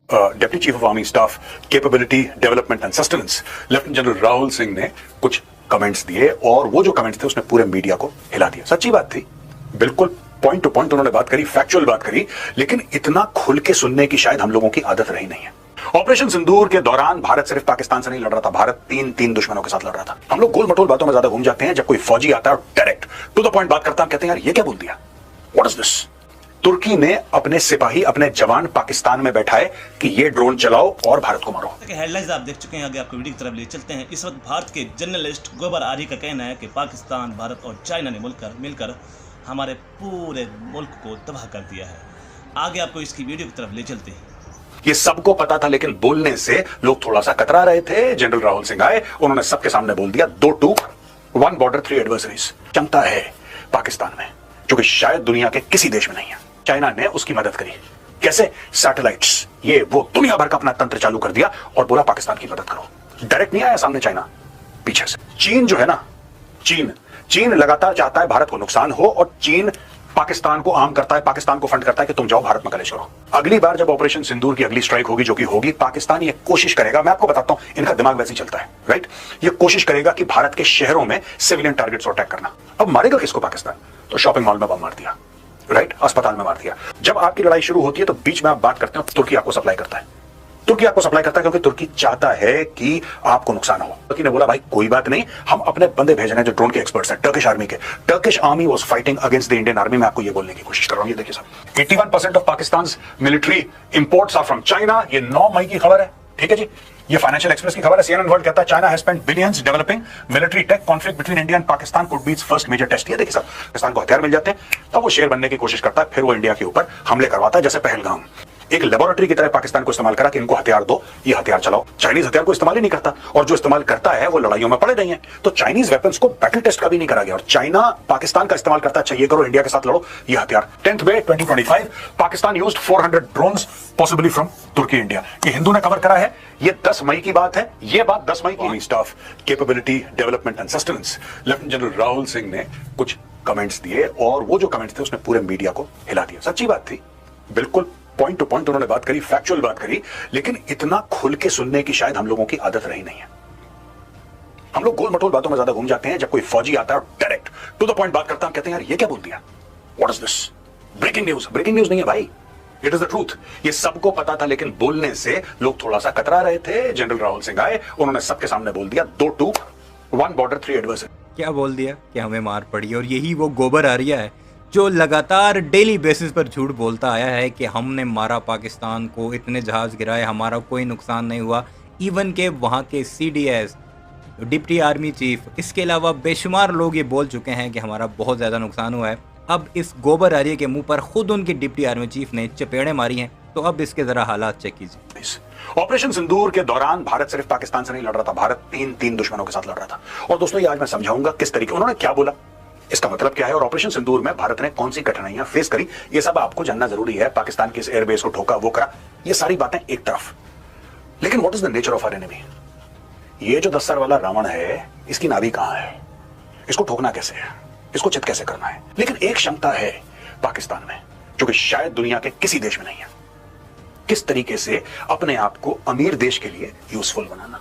Deputy chief of army staff capability development and sustenance lieutenant general Rahul Singh ने कुछ comments दिए और वो जो कमेंट्स थे उसने पूरे मीडिया को हिला दिया। सच्ची बात थी, बिल्कुल पॉइंट टू पॉइंट उन्होंने बात करी, फैक्चुअल बात करी, लेकिन इतना खुल के सुनने की शायद हम लोगों की आदत रही नहीं है। ऑपरेशन सिंदूर के दौरान भारत सिर्फ पाकिस्तान से नहीं लड़ रहा था, भारत तीन दुश्मनों के साथ लड़ रहा था। हम लोग गोल मटोल बातों में ज्यादा घूम जाते हैं, जब कोई फौजी आता है डायरेक्ट टू द पॉइंट बात करता है, कहते हैं यार ये क्या बोल दिया, व्हाट इज दिस। तुर्की ने अपने सिपाही, अपने जवान पाकिस्तान में बैठाए कि ये ड्रोन चलाओ और भारत को मारो। हेडलाइंस आप देख चुके हैं, आगे आपको वीडियो की तरफ ले चलते हैं। इस वक्त भारत के जर्नलिस्ट गोबर आर्य का कहना है कि पाकिस्तान, भारत और चाइना ने मिलकर हमारे पूरे मुल्क को तबाह कर दिया है। आगे आपको इसकी वीडियो की तरफ ले चलते हैं। ये सबको पता था, लेकिन बोलने से लोग थोड़ा सा कतरा रहे थे। जनरल राहुल सिंह आए, उन्होंने सबके सामने बोल दिया 2 टूक 1 बॉर्डर 3 एडवर्सरीज। क्षमता है पाकिस्तान में जो कि शायद दुनिया के किसी देश में नहीं है। चाइना ने उसकी मदद करी, कैसे? सैटेलाइट्स, ये वो दुनिया भर का अपना तंत्र चालू कर दिया और बोला पाकिस्तान की मदद करो। डायरेक्ट नहीं आया सामने चाइना, पीछे से। चीन जो है ना, चीन लगातार चाहता है भारत को नुकसान हो, और चीन पाकिस्तान को आर्म करता है, पाकिस्तान को फंड करता है कि तुम जाओ भारत में कलेश करो। अगली बार जब ऑपरेशन सिंदूर की अगली स्ट्राइक होगी, जो कि होगी, पाकिस्तान ये कोशिश करेगा, मैं आपको बताता हूं इनका दिमाग वैसे ही चलता है, राइट। ये कोशिश करेगा कि भारत के शहरों में सिविलियन टारगेट्स को अटैक करना। अब मारेगा किसको पाकिस्तान? तो शॉपिंग मॉल में बम मार दिया, राइट, अस्पताल में मार दिया। जब आपकी लड़ाई शुरू होती है तो बीच में आप बात करते हैं, तुर्की आपको सप्लाई करता है। तुर्की आपको सप्लाई करता है क्योंकि तुर्की चाहता है कि आपको नुकसान हो। तुर्की ने बोला भाई कोई बात नहीं, हम अपने बंदे भेज रहे हैं जो ड्रोन के एक्सपर्ट्स हैं, टर्किश आर्मी के। Turkish army was fighting against the Indian army. मैं आपको ये बोलने की कोशिश कर रहा हूं, ये देखिए साहब, 81% of Pakistan military imports are from China. ये 9 मई की खबर है, ठीक है जी। ये फाइनेंशियल एक्सप्रेस की खबर है। CNN वर्ल्ड कहता है China has spent billions developing military tech, conflict between India and Pakistan could be its first major test. ये देखिए साहब, पाकिस्तान को हथियार मिल जाते हैं, तब वो शेर बनने की कोशिश करता है, फिर वो इंडिया के ऊपर हमले करवाता है, जैसे पहलगाम। एक लेबोरेटरी की तरह पाकिस्तान को इस्तेमाल करा कि इनको हथियार दो, ये हथियार चलाओ। चाइनीज हथियार को इस्तेमाल ही नहीं करता, और जो इस्तेमाल करता है वो लड़ाइयों में पड़े नहीं है। तो चाइनीज वेपन्स को बैटल टेस्ट कभी नहीं करा गया, और चाइना पाकिस्तान का इस्तेमाल करता है, अच्छा ये करो, इंडिया के साथ लड़ो, ये हथियार। 10 मई 2025 Pakistan used 400 drones possibly from Turkey India. ये हिंदू ने कवर करा है, ये 10 मई की बात है, ये बात 10 मई की। Staff capability development and sustenance lieutenant general Rahul Singh ने कुछ कमेंट्स दिए और वो जो कमेंट्स थे उसने पूरे मीडिया को हिला दिया। सच्ची बात थी, बिल्कुल पॉइंट टू पॉइंट उन्होंने बात करी, फैक्चुअल बात करी, लेकिन इतना खुल के सुनने की शायद हम लोगों की आदत रही नहीं है। हम लोग गोल मटोल बातों में ज्यादा घूम जाते हैं, जब कोई फौजी आता है डायरेक्ट टू द पॉइंट बात करता है, कहते हैं यार ये क्या बोल दिया, what is this. Breaking news नहीं है भाई, इट इज द ट्रूथ। ये सबको पता था, लेकिन बोलने से लोग थोड़ा सा कतरा रहे थे। जनरल राहुल सिंह आए, उन्होंने सबके सामने बोल दिया 2 टूक 1 बॉर्डर 3 एडवर्सरी। क्या बोल दिया कि हमें मार पड़ी। और यही वो गोबर आर्या है जो लगातार डेली बेसिस पर झूठ बोलता आया है कि हमने मारा पाकिस्तान को, इतने जहाज गिराए, हमारा कोई नुकसान नहीं हुआ। इवन के वहाँ के CDS, डिप्टी आर्मी चीफ, इसके अलावा बेशुमार लोग ये बोल चुके हैं कि हमारा बहुत ज़्यादा नुकसान हुआ है। अब इस गोबर आर्य के मुंह पर खुद उनके डिप्टी आर्मी चीफ ने चपेड़े मारी हैं, तो अब इसके ज़रा हालात चेक कीजिए। ऑपरेशन सिंदूर के दौरान भारत सिर्फ पाकिस्तान से नहीं लड़ रहा था, भारत तीन दुश्मनों के साथ लड़ रहा था। और दोस्तों ये आज मैं समझाऊंगा किस तरीके उन्होंने क्या बोला, इसका मतलब क्या है, और ऑपरेशन सिंदूर में भारत ने कौन सी कठिनाइयां फेस करी, ये सब आपको जानना जरूरी है। पाकिस्तान की इस एयरबेस को ठोका, वो करा, ये सारी बातें एक तरफ, लेकिन what is the nature of our enemy. ये जो 10 सर वाला रावण है, इसकी नाभि कहां है, इसको ठोकना कैसे है, इसको चित कैसे करना है। लेकिन एक क्षमता है पाकिस्तान में जो कि शायद दुनिया के किसी देश में नहीं है, किस तरीके से अपने आप को अमीर देश के लिए यूजफुल बनाना,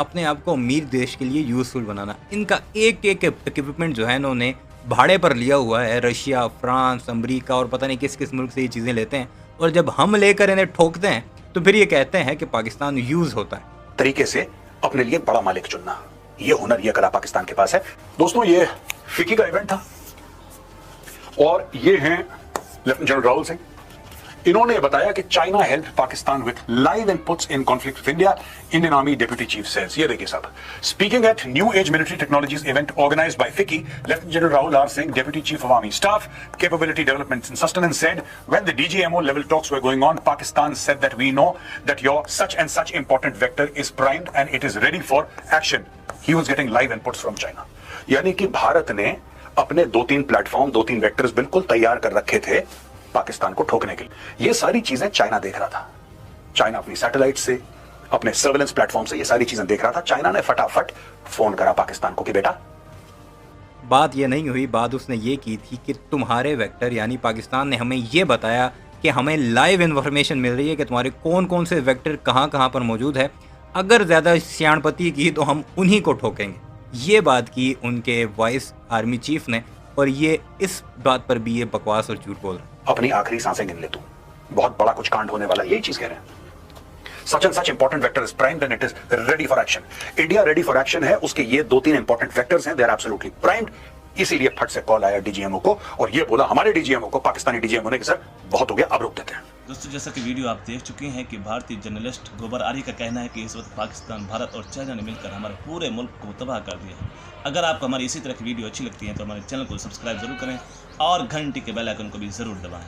अपने आप को अमीर देश के लिए यूजफुल बनाना। इनका एक इक्विपमेंट जो है इन्होंने भाड़े पर लिया हुआ है। रशिया, फ्रांस, अमेरिका और पता नहीं किस किस मुल्क से ये चीज़ें लेते हैं, और जब हम लेकर इन्हें ठोकते हैं तो फिर ये कहते हैं कि पाकिस्तान यूज होता है। तरीके से अपने लिए बड़ा मालिक चुनना, ये हुनर, ये कला पाकिस्तान के पास है। दोस्तों ये फिकी का इवेंट था और ये हैं लेफ्टिनेंट जनरल राहुल सिंह। इन्होंने बताया कि China help Pakistan with live inputs in conflict with India, Indian army deputy chief says. ये देखिए साहब, speaking at new age military technologies event organised by FICCI, lieutenant general Rahul R Singh, deputy chief of army staff capability development and sustenance, said when the DGMO level talks were going on, Pakistan said that we know that your such and such important vector is primed and it is ready for action. He was getting live inputs from China. यानी कि भारत ने अपने 2-3 platform, 2-3 vectors बिल्कुल तैयार कर रखे थे पाकिस्तान को ठोकने के लिए। ये सारी चीजें चाइना देख रहा था। चाइना अपनी सैटेलाइट से, अपने सर्वेलेंस प्लेटफॉर्म से ये सारी चीजें देख रहा था। चाइना ने फटाफट फोन करा पाकिस्तान को कि बेटा, बात ये नहीं हुई, बात उसने ये की थी कि तुम्हारे वेक्टर यानी पाकिस्तान ने हमें ये बताया कि हमें लाइव इन्फॉर्मेशन मिल रही है कि तुम्हारे कौन कौन से वेक्टर कहाँ कहाँ पर मौजूद है। अगर ज़्यादा सियाणपति की तो हम उन्हीं को ठोकेंगे। ये बात की उनके वाइस आर्मी चीफ ने, और ये इस बात पर भी ये बकवास और झूठ बोल रहे हैं। अपनी आखिरी सांसें गिन ले तू, बहुत बड़ा कुछ कांड होने वाला, यही चीज कह रहे हैं। Such and such important vector is primed and it is ready for action. India ready for action है, उसके ये 2-3 important vectors हैं, they are absolutely primed. इसीलिए फट से कॉल आया डीजीएमओ को और ये बोला हमारे डीजीएमओ को, पाकिस्तानी डीजीएमओ ने, कि सर बहुत हो गया, अब रोक देते हैं। दोस्तों, जैसा कि वीडियो आप देख चुके हैं कि भारतीय जर्नलिस्ट गोबर आरी का कहना है कि इस वक्त पाकिस्तान, भारत और चाइना ने मिलकर हमारे पूरे मुल्क को तबाह कर दिया है। अगर आपको हमारी इसी तरह की वीडियो अच्छी लगती है तो हमारे चैनल को सब्सक्राइब जरूर करें और घंटी के बेल आइकन को भी जरूर दबाएं।